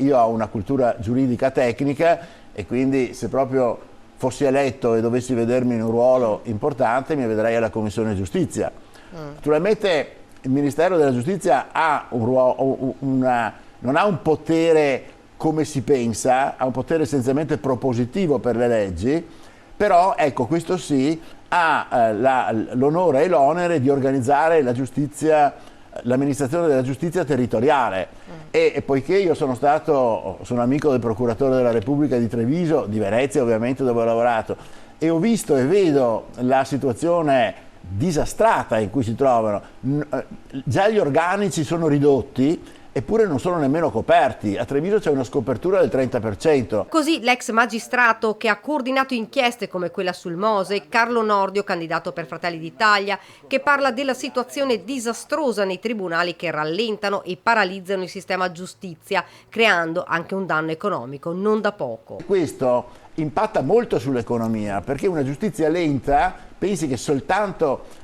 io ho una cultura giuridica tecnica e quindi se proprio fossi eletto e dovessi vedermi in un ruolo importante mi vedrei alla Commissione Giustizia. Naturalmente il Ministero della Giustizia ha un ruolo, non ha un potere come si pensa, ha un potere essenzialmente propositivo per le leggi, però ecco, questo sì, ha l'onore e l'onere di organizzare la giustizia, l'amministrazione della giustizia territoriale e poiché io sono amico del procuratore della Repubblica di Treviso, di Venezia ovviamente dove ho lavorato, e ho visto e vedo la situazione disastrata in cui si trovano, già gli organici sono ridotti eppure non sono nemmeno coperti. A Treviso c'è una scopertura del 30%. Così l'ex magistrato che ha coordinato inchieste come quella sul Mose, Carlo Nordio, candidato per Fratelli d'Italia, che parla della situazione disastrosa nei tribunali che rallentano e paralizzano il sistema giustizia, creando anche un danno economico non da poco. Questo impatta molto sull'economia, perché una giustizia lenta, pensi che soltanto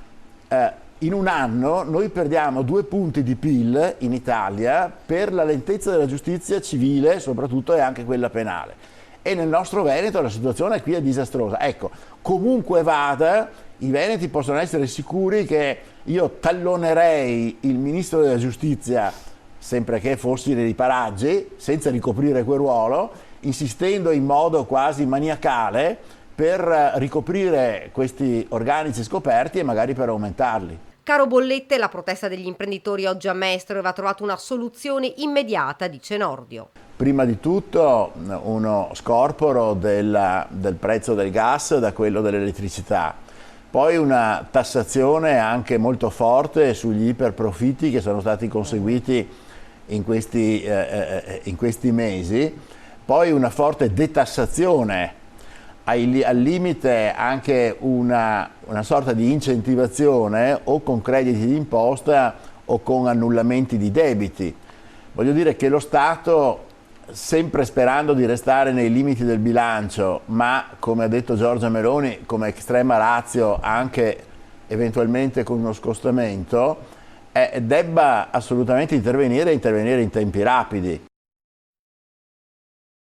in un anno noi perdiamo 2 punti di PIL in Italia per la lentezza della giustizia civile soprattutto e anche quella penale. E nel nostro Veneto la situazione qui è disastrosa. Ecco, comunque vada, i veneti possono essere sicuri che io tallonerei il Ministro della Giustizia, sempre che fossi nei paraggi, senza ricoprire quel ruolo, insistendo in modo quasi maniacale per ricoprire questi organici scoperti e magari per aumentarli. Caro bollette, la protesta degli imprenditori oggi a Mestre va trovata una soluzione immediata, dice Nordio. Prima di tutto uno scorporo del prezzo del gas da quello dell'elettricità, poi una tassazione anche molto forte sugli iperprofitti che sono stati conseguiti in questi mesi, poi una forte detassazione, al limite anche una sorta di incentivazione o con crediti d'imposta o con annullamenti di debiti. Voglio dire che lo Stato, sempre sperando di restare nei limiti del bilancio, ma come ha detto Giorgia Meloni, come estrema ratio anche eventualmente con uno scostamento, debba assolutamente intervenire in tempi rapidi.